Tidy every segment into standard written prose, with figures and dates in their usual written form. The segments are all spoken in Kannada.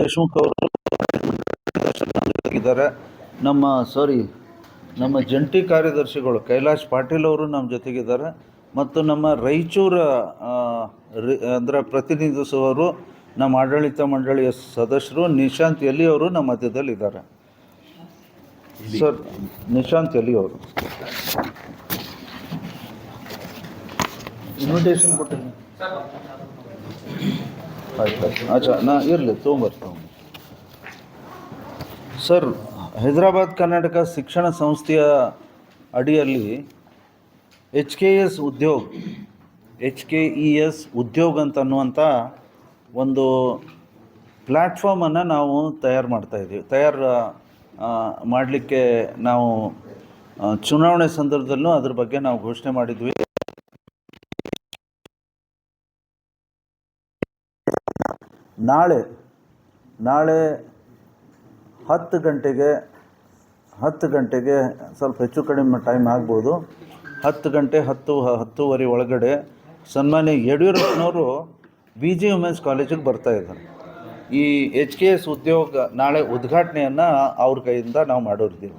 ದೇಶಮುಖ್ ಅವರು ಇದ್ದಾರೆ. ನಮ್ಮ ಜಂಟಿ ಕಾರ್ಯದರ್ಶಿಗಳು ಕೈಲಾಶ್ ಪಾಟೀಲ್ ಅವರು ನಮ್ಮ ಜೊತೆಗಿದ್ದಾರೆ ಮತ್ತು ನಮ್ಮ ರಾಯಚೂರ ಅಂದರೆ ಪ್ರತಿನಿಧಿಸುವವರು ನಮ್ಮ ಆಡಳಿತ ಮಂಡಳಿಯ ಸದಸ್ಯರು ನಿಶಾಂತ್ ಎಲಿ ಅವರು ನಮ್ಮ ಮಧ್ಯದಲ್ಲಿದ್ದಾರೆ. ಸರ್, ನಿಶಾಂತ್ ಎಲಿ ಅವರು ಇನ್ವಿಟೇಷನ್ ಕೊಟ್ಟಿದ್ದೀನಿ. ಆಯ್ತು, ಅಚ್ಚಾ, ನಾ ಇರಲಿ ತೊಗೊಂಬರ್ತೀನಿ. ಸರ್, ಹೈದರಾಬಾದ್ ಕರ್ನಾಟಕ ಶಿಕ್ಷಣ ಸಂಸ್ಥೆಯ ಅಡಿಯಲ್ಲಿ HKES ಉದ್ಯೋಗ್ ಅಂತನ್ನುವಂಥ ಒಂದು ಪ್ಲ್ಯಾಟ್ಫಾರ್ಮನ್ನು ನಾವು ತಯಾರು ಮಾಡಲಿಕ್ಕೆ ನಾವು ಚುನಾವಣೆ ಸಂದರ್ಭದಲ್ಲೂ ಅದ್ರ ಬಗ್ಗೆ ನಾವು ಘೋಷಣೆ ಮಾಡಿದ್ವಿ. ನಾಳೆ 10 ಗಂಟೆಗೆ ಸ್ವಲ್ಪ ಹೆಚ್ಚು ಕಡಿಮೆ ಟೈಮ್ ಆಗ್ಬೋದು. 10 ಗಂಟೆ 10:30 ಒಳಗಡೆ ಸನ್ಮಾನ್ಯ ಯಡಿಯೂರಪ್ಪನವರು BG ವುಮೆನ್ಸ್ ಕಾಲೇಜಿಗೆ ಬರ್ತಾಯಿದ್ದಾರೆ. ಈ HKES ಉದ್ಯೋಗ ನಾಳೆ ಉದ್ಘಾಟನೆಯನ್ನು ಅವ್ರ ಕೈಯಿಂದ ನಾವು ಮಾಡೋರಿದ್ದೀವಿ.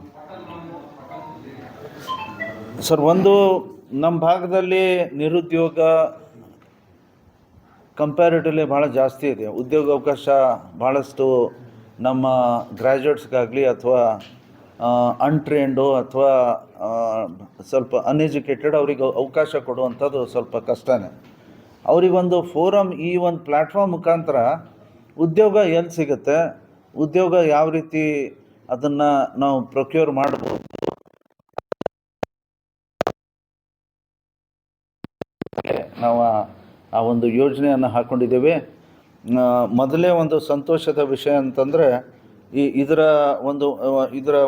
ಸರ್, ಒಂದು ನಮ್ಮ ಭಾಗದಲ್ಲಿ ನಿರುದ್ಯೋಗ ಕಂಪ್ಯಾರಿಟಿವ್ಲಿ ಭಾಳ ಜಾಸ್ತಿ ಇದೆ. ಉದ್ಯೋಗ ಅವಕಾಶ ಭಾಳಷ್ಟು ನಮ್ಮ ಗ್ರ್ಯಾಜುಯೇಟ್ಸ್ಗಾಗಲಿ ಅಥವಾ ಅನ್ಟ್ರೈನ್ಡು ಅಥವಾ ಸ್ವಲ್ಪ ಅನ್ಎಜುಕೇಟೆಡ್ ಅವರಿಗೆ ಅವಕಾಶ ಕೊಡುವಂಥದ್ದು ಸ್ವಲ್ಪ ಕಷ್ಟನೇ. ಅವರಿಗೊಂದು ಫೋರಮ್, ಈ ಒಂದು ಪ್ಲ್ಯಾಟ್ಫಾರ್ಮ್ ಮುಖಾಂತರ ಉದ್ಯೋಗ ಎಲ್ಲಿ ಸಿಗುತ್ತೆ, ಉದ್ಯೋಗ ಯಾವ ರೀತಿ ಅದನ್ನು ನಾವು ಪ್ರೊಕ್ಯೂರ್ ಮಾಡ್ಬೋದು, ನಾವು ಆ ಒಂದು ಯೋಜನೆಯನ್ನು ಹಾಕ್ಕೊಂಡಿದ್ದೇವೆ. ಮೊದಲೇ ಒಂದು ಸಂತೋಷದ ವಿಷಯ ಅಂತಂದರೆ ಇದರ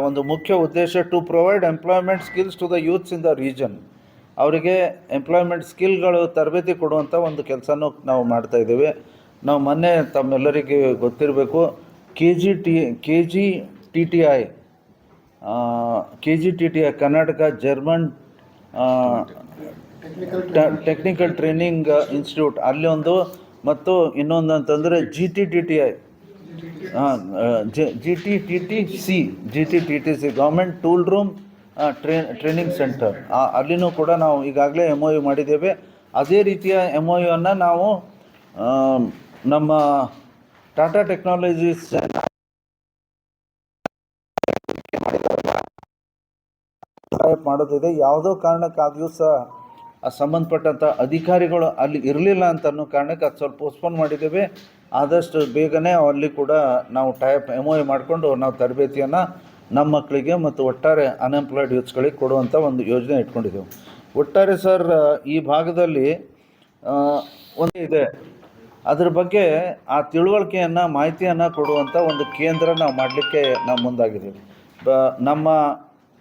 ಒಂದು ಮುಖ್ಯ ಉದ್ದೇಶ to provide employment skills to the youths in the region. ಅವರಿಗೆ ಎಂಪ್ಲಾಯ್ಮೆಂಟ್ ಸ್ಕಿಲ್ಗಳು ತರಬೇತಿ ಕೊಡುವಂಥ ಒಂದು ಕೆಲಸನೂ ನಾವು ಮಾಡ್ತಾಯಿದ್ದೇವೆ. ನಾವು ಮೊನ್ನೆ ತಮ್ಮೆಲ್ಲರಿಗೆ ಗೊತ್ತಿರಬೇಕು, KGTTI Karnataka German technical training institute ಅಲ್ಲಿ ಒಂದು, ಮತ್ತು ಇನ್ನೊಂದು ಅಂತಂದರೆ GTTTC government tool room training centre, ಅಲ್ಲಿನೂ ಕೂಡ ನಾವು ಈಗಾಗಲೇ MOU ಮಾಡಿದ್ದೇವೆ. ಅದೇ ರೀತಿಯ MOUವನ್ನು ನಾವು ನಮ್ಮ ಟಾಟಾ ಟೆಕ್ನಾಲಜೀಸ್ ಮಾಡೋದಿದೆ. ಯಾವುದೋ ಕಾರಣಕ್ಕೆ ಆ ದಿವಸ ಸಂಬಂಧಪಟ್ಟಂಥ ಅಧಿಕಾರಿಗಳು ಅಲ್ಲಿ ಇರಲಿಲ್ಲ ಅಂತ ಅನ್ನೋ ಕಾರಣಕ್ಕೆ ಅದು ಸ್ವಲ್ಪ ಪೋಸ್ಟ್ಪೋನ್ ಮಾಡಿದ್ದೇವೆ. ಆದಷ್ಟು ಬೇಗನೆ ಅಲ್ಲಿ ಕೂಡ ನಾವು MOU ಮಾಡಿಕೊಂಡು ನಾವು ತರಬೇತಿಯನ್ನು ನಮ್ಮ ಮಕ್ಕಳಿಗೆ ಮತ್ತು ಒಟ್ಟಾರೆ ಅನ್ಎಂಪ್ಲಾಯ್ಡ್ ಯೂತ್ಸ್ಗಳಿಗೆ ಕೊಡುವಂಥ ಒಂದು ಯೋಜನೆ ಇಟ್ಕೊಂಡಿದ್ದೆವು. ಒಟ್ಟಾರೆ ಸರ್, ಈ ಭಾಗದಲ್ಲಿ ಒಂದು ಇದೆ, ಅದ್ರ ಬಗ್ಗೆ ಆ ತಿಳುವಳಿಕೆಯನ್ನು, ಮಾಹಿತಿಯನ್ನು ಕೊಡುವಂಥ ಒಂದು ಕೇಂದ್ರ ನಾವು ಮಾಡಲಿಕ್ಕೆ ನಾವು ಮುಂದಾಗಿದ್ದೀವಿ.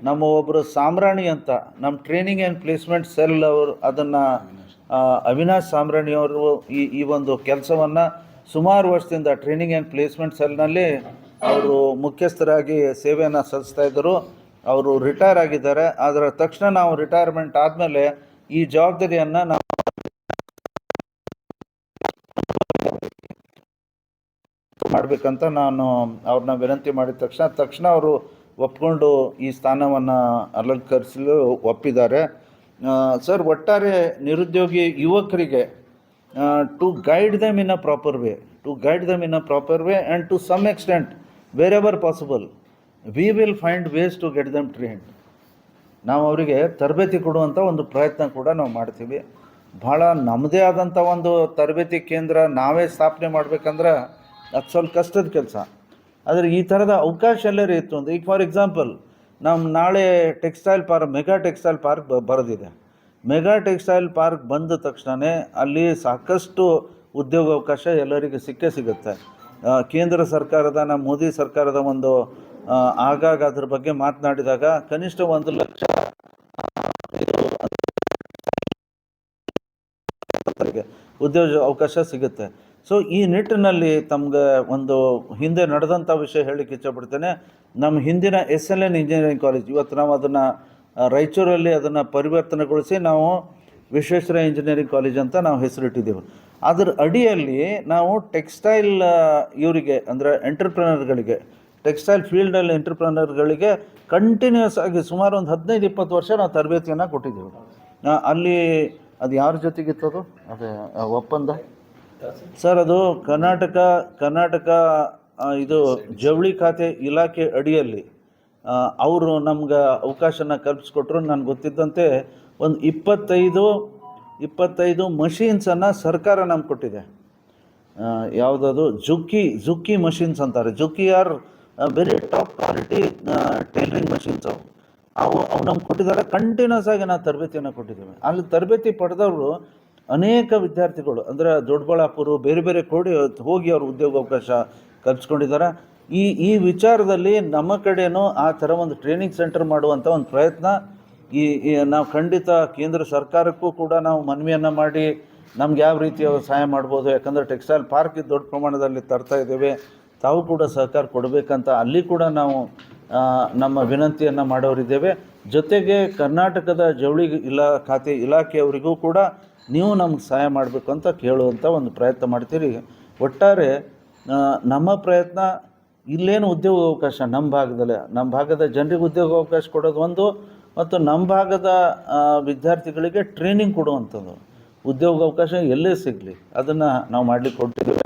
ನಮ್ಮ ಒಬ್ಬರು ಸಾಮ್ರಾಣಿ ಅಂತ, ನಮ್ಮ ಟ್ರೈನಿಂಗ್ ಆ್ಯಂಡ್ ಪ್ಲೇಸ್ಮೆಂಟ್ ಸೆಲ್ ಅವರು ಅದನ್ನು ಅವಿನಾಶ್ ಸಾಮ್ರಾಣಿಯವರು ಈ ಒಂದು ಕೆಲಸವನ್ನು ಸುಮಾರು ವರ್ಷದಿಂದ ಟ್ರೈನಿಂಗ್ ಆ್ಯಂಡ್ ಪ್ಲೇಸ್ಮೆಂಟ್ ಸೆಲ್ನಲ್ಲಿ ಅವರು ಮುಖ್ಯಸ್ಥರಾಗಿ ಸೇವೆಯನ್ನು ಸಲ್ಲಿಸ್ತಾಯಿದ್ದರು. ಅವರು ರಿಟೈರ್ ಆಗಿದ್ದಾರೆ. ಅದರ ತಕ್ಷಣ ನಾವು ರಿಟೈರ್ಮೆಂಟ್ ಆದಮೇಲೆ ಈ ಜವಾಬ್ದಾರಿಯನ್ನು ನಾವು ಮಾಡಬೇಕಂತ ನಾನು ಅವ್ರನ್ನ ವಿನಂತಿ ಮಾಡಿದ ತಕ್ಷಣ ಅವರು ಒಪ್ಕೊಂಡು ಈ ಸ್ಥಾನವನ್ನು ಅಲಂಕರಿಸಲು ಒಪ್ಪಿದ್ದಾರೆ. ಸರ್, ಒಟ್ಟಾರೆ ನಿರುದ್ಯೋಗಿ ಯುವಕರಿಗೆ to guide them in a proper way and to some extent wherever possible we will find ways to get them trained. ನಾವು ಅವರಿಗೆ ತರಬೇತಿ ಕೊಡುವಂಥ ಒಂದು ಪ್ರಯತ್ನ ಕೂಡ ನಾವು ಮಾಡ್ತೀವಿ. ಭಾಳ ನಮ್ಮದೇ ಆದಂಥ ಒಂದು ತರಬೇತಿ ಕೇಂದ್ರ ನಾವೇ ಸ್ಥಾಪನೆ ಮಾಡಬೇಕಂದ್ರೆ ಅದು ಸ್ವಲ್ಪ ಕಷ್ಟದ ಕೆಲಸ. ಆದರೆ ಈ ಥರದ ಅವಕಾಶ ಎಲ್ಲರೂ ಇತ್ತು ಅಂದರೆ, ಈಗ ಫಾರ್ ಎಕ್ಸಾಂಪಲ್ ನಮ್ಮ ನಾಳೆ ಮೆಗಾ ಟೆಕ್ಸ್ಟೈಲ್ ಪಾರ್ಕ್ ಬರೋದಿದೆ. ಮೆಗಾ ಟೆಕ್ಸ್ಟೈಲ್ ಪಾರ್ಕ್ ಬಂದ ತಕ್ಷಣವೇ ಅಲ್ಲಿ ಸಾಕಷ್ಟು ಉದ್ಯೋಗಾವಕಾಶ ಎಲ್ಲರಿಗೆ ಸಿಗುತ್ತೆ. ಕೇಂದ್ರ ಸರ್ಕಾರದ, ನಮ್ಮ ಮೋದಿ ಸರ್ಕಾರದ ಒಂದು ಆಗಾಗ ಅದ್ರ ಬಗ್ಗೆ ಮಾತನಾಡಿದಾಗ ಕನಿಷ್ಠ 1 ಲಕ್ಷ ಉದ್ಯೋಗ ಅವಕಾಶ ಸಿಗುತ್ತೆ. ಸೊ ಈ ನಿಟ್ಟಿನಲ್ಲಿ ತಮಗೆ ಒಂದು ಹಿಂದೆ ನಡೆದಂಥ ವಿಷಯ ಹೇಳಲಿಕ್ಕೆ ಇಷ್ಟಪಡ್ತೇನೆ. ನಮ್ಮ ಹಿಂದಿನ SLN ಇಂಜಿನಿಯರಿಂಗ್ ಕಾಲೇಜ್, ಇವತ್ತು ನಾವು ಅದನ್ನು ರಾಯಚೂರಲ್ಲಿ ಅದನ್ನು ಪರಿವರ್ತನೆಗೊಳಿಸಿ ನಾವು ವಿಶ್ವೇಶ್ವರಯ್ಯ ಇಂಜಿನಿಯರಿಂಗ್ ಕಾಲೇಜ್ ಅಂತ ನಾವು ಹೆಸರಿಟ್ಟಿದ್ದೇವೆ. ಅದರ ಅಡಿಯಲ್ಲಿ ನಾವು ಟೆಕ್ಸ್ಟೈಲ್ ಇವರಿಗೆ ಅಂದರೆ ಎಂಟರ್ಪ್ರಿನರ್ಗಳಿಗೆ, ಟೆಕ್ಸ್ಟೈಲ್ ಫೀಲ್ಡಲ್ಲಿ ಎಂಟರ್ಪ್ರಿನರ್ಗಳಿಗೆ ಕಂಟಿನ್ಯೂಸ್ ಆಗಿ ಸುಮಾರು ಒಂದು 15-20 ವರ್ಷ ನಾವು ತರಬೇತಿಯನ್ನು ಕೊಟ್ಟಿದ್ದೀವಿ. ಅಲ್ಲಿ ಅದು ಯಾರ ಜೊತೆಗಿತ್ತದು ಅದೇ ಒಪ್ಪಂದ ಸರ್? ಅದು ಕರ್ನಾಟಕ ಇದು ಜವಳಿ ಖಾತೆ ಇಲಾಖೆ ಅಡಿಯಲ್ಲಿ ಅವರು ನಮ್ಗೆ ಅವಕಾಶನ ಕಲ್ಪಿಸ್ಕೊಟ್ರು. ನನಗೆ ಗೊತ್ತಿದ್ದಂತೆ ಒಂದು 25 ಮಷೀನ್ಸನ್ನು ಸರ್ಕಾರ ನಮ್ಗೆ ಕೊಟ್ಟಿದೆ. ಯಾವುದದು ಜುಕ್ಕಿ ಮಷೀನ್ಸ್ ಅಂತಾರೆ. Juki are very top quality tailoring machines. ಅವು ನಮ್ಗೆ ಕೊಟ್ಟಿದ್ದಾರೆ. ಕಂಟಿನ್ಯೂಸ್ ಆಗಿ ನಾವು ತರಬೇತಿಯನ್ನು ಕೊಟ್ಟಿದ್ದೇವೆ. ಅಲ್ಲಿ ತರಬೇತಿ ಪಡೆದವರು ಅನೇಕ ವಿದ್ಯಾರ್ಥಿಗಳು ಅಂದರೆ ದೊಡ್ಡಬಳ್ಳಾಪುರ ಬೇರೆ ಬೇರೆ ಹೋಗಿ ಅವರು ಉದ್ಯೋಗಾವಕಾಶ ಕಲ್ಪಿಸ್ಕೊಂಡಿದ್ದಾರೆ. ಈ ವಿಚಾರದಲ್ಲಿ ನಮ್ಮ ಕಡೆಯೂ ಆ ಥರ ಒಂದು ಟ್ರೈನಿಂಗ್ ಸೆಂಟರ್ ಮಾಡುವಂಥ ಒಂದು ಪ್ರಯತ್ನ ನಾವು ಖಂಡಿತ ಕೇಂದ್ರ ಸರ್ಕಾರಕ್ಕೂ ಕೂಡ ನಾವು ಮನವಿಯನ್ನು ಮಾಡಿ ನಮ್ಗೆ ಯಾವ ರೀತಿಯ ಸಹಾಯ ಮಾಡ್ಬೋದು. ಯಾಕಂದರೆ ಟೆಕ್ಸ್ಟೈಲ್ ಪಾರ್ಕ್ ದೊಡ್ಡ ಪ್ರಮಾಣದಲ್ಲಿ ತರ್ತಾ ಇದ್ದೇವೆ, ತಾವು ಕೂಡ ಸಹಕಾರ ಕೊಡಬೇಕಂತ ಅಲ್ಲಿ ಕೂಡ ನಾವು ನಮ್ಮ ವಿನಂತಿಯನ್ನು ಮಾಡೋರಿದ್ದೇವೆ. ಜೊತೆಗೆ ಕರ್ನಾಟಕದ ಜವಳಿ ಖಾತೆ ಇಲಾಖೆಯವರಿಗೂ ಕೂಡ ನೀವು ನಮ್ಗೆ ಸಹಾಯ ಮಾಡಬೇಕು ಅಂತ ಕೇಳುವಂಥ ಒಂದು ಪ್ರಯತ್ನ ಮಾಡ್ತೀರಿ. ಒಟ್ಟಾರೆ ನಮ್ಮ ಪ್ರಯತ್ನ ಇಲ್ಲೇನು ಉದ್ಯೋಗ ಅವಕಾಶ ನಮ್ಮ ಭಾಗದ ಜನರಿಗೆ ಉದ್ಯೋಗ ಅವಕಾಶ ಕೊಡೋದು ಒಂದು, ಮತ್ತು ನಮ್ಮ ಭಾಗದ ವಿದ್ಯಾರ್ಥಿಗಳಿಗೆ ಟ್ರೈನಿಂಗ್ ಕೊಡುವಂಥದ್ದು. ಉದ್ಯೋಗ ಅವಕಾಶ ಎಲ್ಲೇ ಸಿಗಲಿ ಅದನ್ನು ನಾವು ಮಾಡಲಿಕ್ಕೆ ಕೊಟ್ಟಿದ್ದೇವೆ.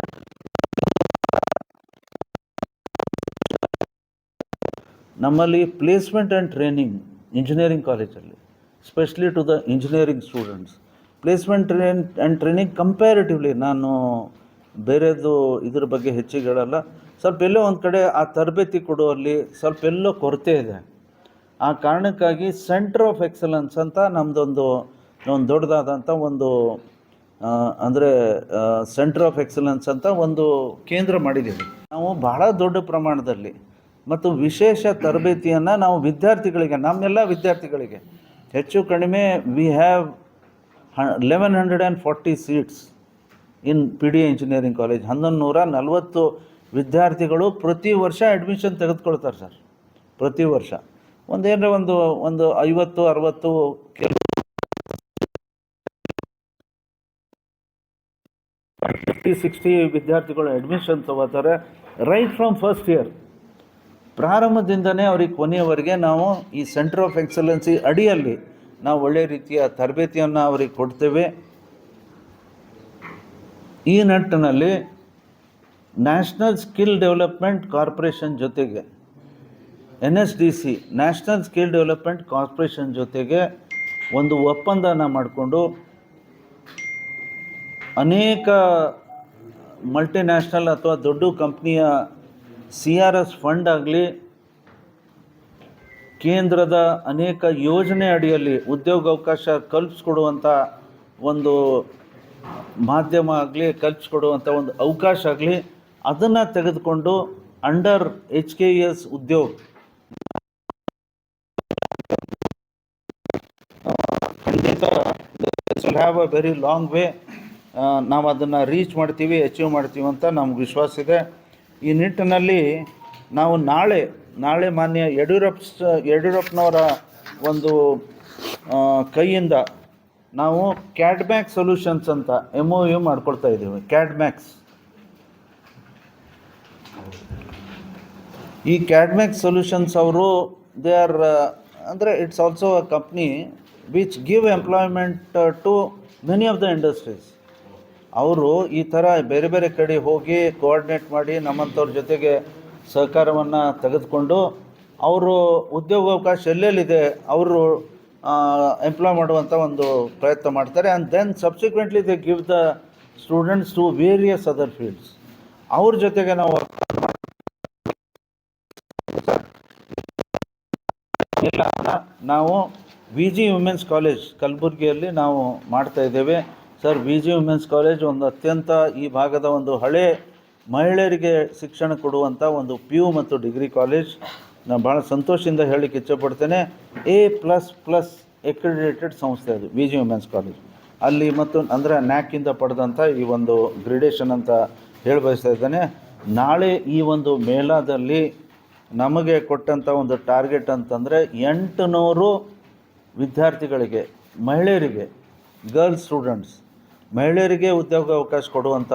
ನಮ್ಮಲ್ಲಿ ಪ್ಲೇಸ್ಮೆಂಟ್ ಆ್ಯಂಡ್ ಟ್ರೈನಿಂಗ್ ಇಂಜಿನಿಯರಿಂಗ್ ಕಾಲೇಜಲ್ಲಿ specially to the engineering students placement and training comparatively ನಾನು ಬೇರೆದು ಇದ್ರ ಬಗ್ಗೆ ಹೆಚ್ಚಿಗೆ ಹೇಳಲ್ಲ. ಸ್ವಲ್ಪ ಎಲ್ಲೋ ಒಂದು ಕಡೆ ಆ ತರಬೇತಿ ಕೊಡುವಲ್ಲಿ ಸ್ವಲ್ಪ ಎಲ್ಲೋ ಕೊರತೆ ಇದೆ. ಆ ಕಾರಣಕ್ಕಾಗಿ ಸೆಂಟರ್ ಆಫ್ ಎಕ್ಸಲೆನ್ಸ್ ಅಂತ ನಮ್ಮದೊಂದು ದೊಡ್ಡದಾದಂಥ ಒಂದು ಅಂದರೆ ಸೆಂಟರ್ ಆಫ್ ಎಕ್ಸಲೆನ್ಸ್ ಅಂತ ಒಂದು ಕೇಂದ್ರ ಮಾಡಿದ್ದೀವಿ ನಾವು ಬಹಳ ದೊಡ್ಡ ಪ್ರಮಾಣದಲ್ಲಿ. ಮತ್ತು ವಿಶೇಷ ತರಬೇತಿಯನ್ನು ನಾವು ವಿದ್ಯಾರ್ಥಿಗಳಿಗೆ, ನಮ್ಮೆಲ್ಲ ವಿದ್ಯಾರ್ಥಿಗಳಿಗೆ ಹೆಚ್ಚು ಕಡಿಮೆ we have 1140 seats in PDA engineering college. 1140 ವಿದ್ಯಾರ್ಥಿಗಳು ಪ್ರತಿ ವರ್ಷ ಅಡ್ಮಿಷನ್ ತೆಗೆದುಕೊಳ್ತಾರೆ ಸರ್. ಪ್ರತಿ ವರ್ಷ ಒಂದೇನರ ಒಂದು 50-60 50-60 ವಿದ್ಯಾರ್ಥಿಗಳು ಅಡ್ಮಿಷನ್ ತಗೋತಾರೆ. ರೈಟ್ ಫ್ರಮ್ ಫಸ್ಟ್ ಇಯರ್ ಪ್ರಾರಂಭದಿಂದನೇ ಅವ್ರಿಗೆ ಕೊನೆಯವರೆಗೆ ನಾವು ಈ ಸೆಂಟರ್ ಆಫ್ ಎಕ್ಸಲೆನ್ಸಿ ಅಡಿಯಲ್ಲಿ ನಾವು ಒಳ್ಳೆಯ ರೀತಿಯ ತರಬೇತಿಯನ್ನು ಅವ್ರಿಗೆ ಕೊಡ್ತೇವೆ. ಈ ನಿಟ್ಟಿನಲ್ಲಿ ನ್ಯಾಷನಲ್ ಸ್ಕಿಲ್ ಡೆವಲಪ್ಮೆಂಟ್ ಕಾರ್ಪೊರೇಷನ್ ಜೊತೆಗೆ NSDC national skill development corporation ಜೊತೆಗೆ ಒಂದು ಒಪ್ಪಂದನ ಮಾಡಿಕೊಂಡು ಅನೇಕ ಮಲ್ಟಿನ್ಯಾಷನಲ್ ಅಥವಾ ದೊಡ್ಡ ಕಂಪ್ನಿಯ CRS ಫಂಡ್ ಆಗಲಿ, ಕೇಂದ್ರದ ಅನೇಕ ಯೋಜನೆ ಅಡಿಯಲ್ಲಿ ಉದ್ಯೋಗಾವಕಾಶ ಕಲ್ಪಿಸ್ಕೊಡುವಂಥ ಒಂದು ಮಾಧ್ಯಮ ಆಗಲಿ, ಕಲ್ಪಿಸ್ಕೊಡುವಂಥ ಒಂದು ಅವಕಾಶ ಆಗಲಿ, ಅದನ್ನು ತೆಗೆದುಕೊಂಡು ಅಂಡರ್ HKES ಉದ್ಯೋಗ ಖಂಡಿತ will have a very long way. ನಾವು ಅದನ್ನು ರೀಚ್ ಮಾಡ್ತೀವಿ, ಅಚೀವ್ ಮಾಡ್ತೀವಿ ಅಂತ ನಮ್ಗೆ ವಿಶ್ವಾಸ ಇದೆ. ಈ ನಿಟ್ಟಿನಲ್ಲಿ ನಾವು ನಾಳೆ ಮಾನ್ಯ ಯಡಿಯೂರಪ್ಪನವರ ಒಂದು ಕೈಯಿಂದ ನಾವು ಕ್ಯಾಡ್ಮ್ಯಾಕ್ಸ್ ಸೊಲ್ಯೂಷನ್ಸ್ ಅಂತ MOU ಮಾಡ್ಕೊಳ್ತಾ ಇದ್ದೀವಿ. ಕ್ಯಾಡ್ಮ್ಯಾಕ್ಸ್ ಈ ಕ್ಯಾಡ್ಮ್ಯಾಕ್ಸ್ ಸೊಲ್ಯೂಷನ್ಸ್ ಅವರು ದೇ ಆರ್ ಅಂದರೆ it's also a company which give employment to many of the industries. ಅವರು ಈ ಥರ ಬೇರೆ ಬೇರೆ ಕಡೆ ಹೋಗಿ ಕೋಆರ್ಡಿನೇಟ್ ಮಾಡಿ ನಮ್ಮಂಥವ್ರ ಜೊತೆಗೆ ಸಹಕಾರವನ್ನು ತೆಗೆದುಕೊಂಡು ಅವರು ಉದ್ಯೋಗಾವಕಾಶ ಎಲ್ಲೆಲ್ಲಿದೆ ಅವರು ಎಂಪ್ಲಾಯ್ ಮಾಡುವಂಥ ಒಂದು ಪ್ರಯತ್ನ ಮಾಡ್ತಾರೆ. And then subsequently they give the students to various other fields. ಅವ್ರ ಜೊತೆಗೆ ನಾವು VG ವುಮೆನ್ಸ್ ಕಾಲೇಜ್ ಕಲಬುರಗಿಯಲ್ಲಿ ನಾವು ಮಾಡ್ತಾ ಇದ್ದೇವೆ ಸರ್. VG ವುಮೆನ್ಸ್ ಕಾಲೇಜ್ ಒಂದು ಅತ್ಯಂತ ಈ ಭಾಗದ ಒಂದು ಹಳೆ ಮಹಿಳೆಯರಿಗೆ ಶಿಕ್ಷಣ ಕೊಡುವಂಥ ಒಂದು PU ಮತ್ತು ಡಿಗ್ರಿ ಕಾಲೇಜ್. ನಾನು ಭಾಳ ಸಂತೋಷದಿಂದ ಹೇಳಲಿಕ್ಕೆ ಇಚ್ಛಪಡ್ತೇನೆ. A++ ಎಕ್ರಿಡೇಟೆಡ್ ಸಂಸ್ಥೆ ಅದು VG ವುಮೆನ್ಸ್ ಕಾಲೇಜ್. ಅಲ್ಲಿ ಮತ್ತು ಅಂದರೆ ನ್ಯಾಕಿಂದ ಪಡೆದಂಥ ಈ ಒಂದು ಗ್ರೇಡೇಷನ್ ಅಂತ ಹೇಳಿ ಬಯಸ್ತಾ ಇದ್ದೇನೆ. ನಾಳೆ ಈ ಒಂದು ಮೇಳದಲ್ಲಿ ನಮಗೆ ಕೊಟ್ಟಂಥ ಒಂದು ಟಾರ್ಗೆಟ್ ಅಂತಂದರೆ 800 ವಿದ್ಯಾರ್ಥಿಗಳಿಗೆ, ಮಹಿಳೆಯರಿಗೆ, ಗರ್ಲ್ಸ್ ಸ್ಟೂಡೆಂಟ್ಸ್ ಮಹಿಳೆಯರಿಗೆ ಉದ್ಯೋಗ ಅವಕಾಶ ಕೊಡುವಂಥ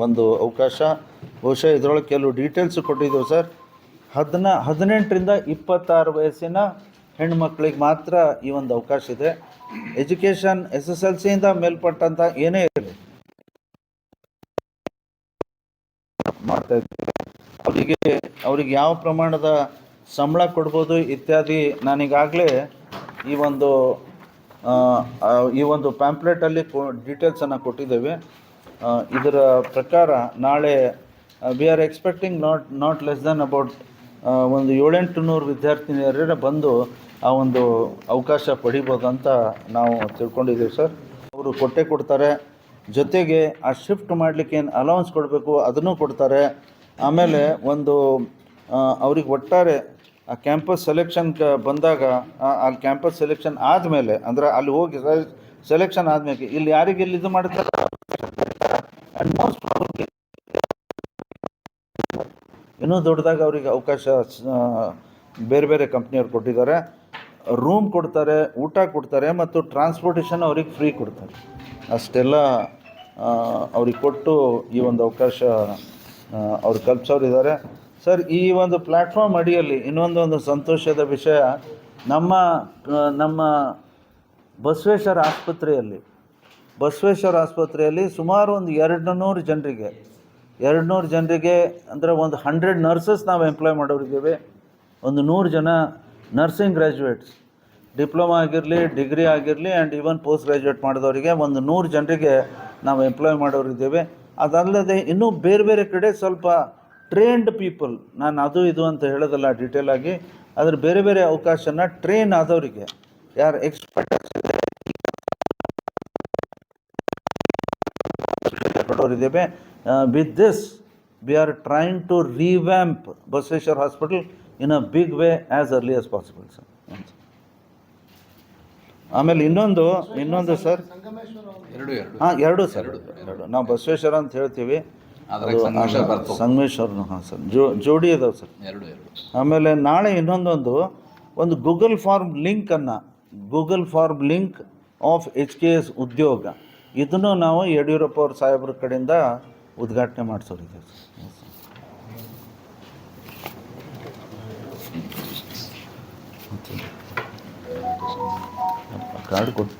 ಒಂದು ಅವಕಾಶ. ಬಹುಶಃ ಇದರೊಳಗೆ ಕೆಲವು ಡೀಟೇಲ್ಸ್ ಕೊಟ್ಟಿದ್ದೆವು ಸರ್. 18ರಿಂದ 26 ವಯಸ್ಸಿನ ಹೆಣ್ಮಕ್ಳಿಗೆ ಮಾತ್ರ ಈ ಒಂದು ಅವಕಾಶ ಇದೆ. ಎಜುಕೇಷನ್ SSLCಯಿಂದ ಮೇಲ್ಪಟ್ಟಂಥ ಏನೇ ಇರಲಿ ಮಾಡ್ತಾ ಇದ್ದೀವಿ. ಅವರಿಗೆ ಯಾವ ಪ್ರಮಾಣದ ಸಂಬಳ ಕೊಡ್ಬೋದು ಇತ್ಯಾದಿ ನಾನೀಗಾಗಲೇ ಈ ಒಂದು ಪ್ಯಾಂಪ್ಲೆಟಲ್ಲಿ ಡೀಟೇಲ್ಸನ್ನು ಕೊಟ್ಟಿದ್ದೇವೆ. ಇದರ ಪ್ರಕಾರ ನಾಳೆ we are expecting not less than about ಒಂದು 700-800 ವಿದ್ಯಾರ್ಥಿನಿಯರೇ ಬಂದು ಆ ಒಂದು ಅವಕಾಶ ಪಡಿಬೋದು ಅಂತ ನಾವು ತಿಳ್ಕೊಂಡಿದ್ದೀವಿ ಸರ್. ಅವರು ಕೊಡ್ತಾರೆ. ಜೊತೆಗೆ ಆ ಶಿಫ್ಟ್ ಮಾಡಲಿಕ್ಕೆ ಏನು ಅಲೌನ್ಸ್ ಕೊಡಬೇಕು ಅದನ್ನು ಕೊಡ್ತಾರೆ. ಆಮೇಲೆ ಅವ್ರಿಗೆ ಒಟ್ಟಾರೆ ಆ ಕ್ಯಾಂಪಸ್ ಸೆಲೆಕ್ಷನ್ ಬಂದಾಗ ಅಲ್ಲಿ ಕ್ಯಾಂಪಸ್ ಸೆಲೆಕ್ಷನ್ ಆದಮೇಲೆ ಅಂದರೆ ಅಲ್ಲಿ ಹೋಗಿ ಸೆಲೆಕ್ಷನ್ ಆದಮೇಲೆ ಇಲ್ಲಿ ಯಾರಿಗೆ ಇದು ಮಾಡ್ತಾರೆ ಇನ್ನೂ ದೊಡ್ಡದಾಗ ಅವರಿಗೆ ಅವಕಾಶ ಬೇರೆ ಬೇರೆ ಕಂಪ್ನಿಯವ್ರು ಕೊಟ್ಟಿದ್ದಾರೆ. ರೂಮ್ ಕೊಡ್ತಾರೆ, ಊಟ ಕೊಡ್ತಾರೆ ಮತ್ತು ಟ್ರಾನ್ಸ್ಪೋರ್ಟೇಷನ್ ಅವ್ರಿಗೆ ಫ್ರೀ ಕೊಡ್ತಾರೆ. ಅಷ್ಟೆಲ್ಲ ಅವ್ರಿಗೆ ಕೊಟ್ಟು ಈ ಒಂದು ಅವಕಾಶ ಅವ್ರು ಕಲ್ಪಿಸೋರಿದ್ದಾರೆ ಸರ್. ಈ ಒಂದು ಪ್ಲ್ಯಾಟ್ಫಾರ್ಮ್ ಅಡಿಯಲ್ಲಿ ಇನ್ನೊಂದು ಸಂತೋಷದ ವಿಷಯ, ನಮ್ಮ ಬಸವೇಶ್ವರ ಆಸ್ಪತ್ರೆಯಲ್ಲಿ ಸುಮಾರು ಒಂದು 200 ಜನರಿಗೆ ಅಂದರೆ ಒಂದು 100 ನರ್ಸಸ್ ನಾವು ಎಂಪ್ಲಾಯ್ ಮಾಡೋರಿದ್ದೇವೆ. ಒಂದು 100 ಜನ ನರ್ಸಿಂಗ್ ಗ್ರ್ಯಾಜುಯೇಟ್ಸ್, ಡಿಪ್ಲೊಮಾ ಆಗಿರಲಿ, ಡಿಗ್ರಿ ಆಗಿರಲಿ ಆ್ಯಂಡ್ ಈವನ್ ಪೋಸ್ಟ್ ಗ್ರ್ಯಾಜುಯೇಟ್ ಮಾಡಿದವರಿಗೆ ಒಂದು 100 ಜನರಿಗೆ ನಾವು ಎಂಪ್ಲಾಯ್ ಮಾಡೋರಿದ್ದೇವೆ. ಅದಲ್ಲದೆ ಇನ್ನೂ ಬೇರೆ ಬೇರೆ ಕಡೆ ಸ್ವಲ್ಪ ಟ್ರೈನ್ಡ್ ಪೀಪಲ್, ನಾನು ಅದು ಇದು ಅಂತ ಹೇಳೋದಲ್ಲ ಡೀಟೇಲ್ ಆಗಿ, ಆದರೆ ಬೇರೆ ಬೇರೆ ಅವಕಾಶನ ಟ್ರೈನ್ ಆದವರಿಗೆ ಯಾರು ಎಕ್ಸ್ಪರ್ಟ್ ಕೊಡೋರಿದ್ದೇವೆ. With this we are trying to revamp Basaveshwara hospital in a big way as early as possible sir. ಆಮೇಲೆ ಇನ್ನೊಂದು ಸರ್, ಎರಡು ಸರ್, ನಾವು ಬಸವೇಶ್ವರ ಅಂತ ಹೇಳ್ತೀವಿ, ಸಂಗಮೇಶ್ವರನು. ಹಾಂ ಸರ್, ಜೋಡಿ ಅದಾವೆ ಸರ್. ಆಮೇಲೆ ನಾಳೆ ಒಂದು Google form link of HKS ಉದ್ಯೋಗ, ಇದನ್ನು ನಾವು ಯಡಿಯೂರಪ್ಪ ಅವ್ರ ಸಾಹೇಬ್ರ ಕಡೆಯಿಂದ ಉದ್ಘಾಟನೆ ಮಾಡಿಸೋರಿದೆ ಸರ್. ಕಾರ್ಡ್ ಕೊಟ್ಟು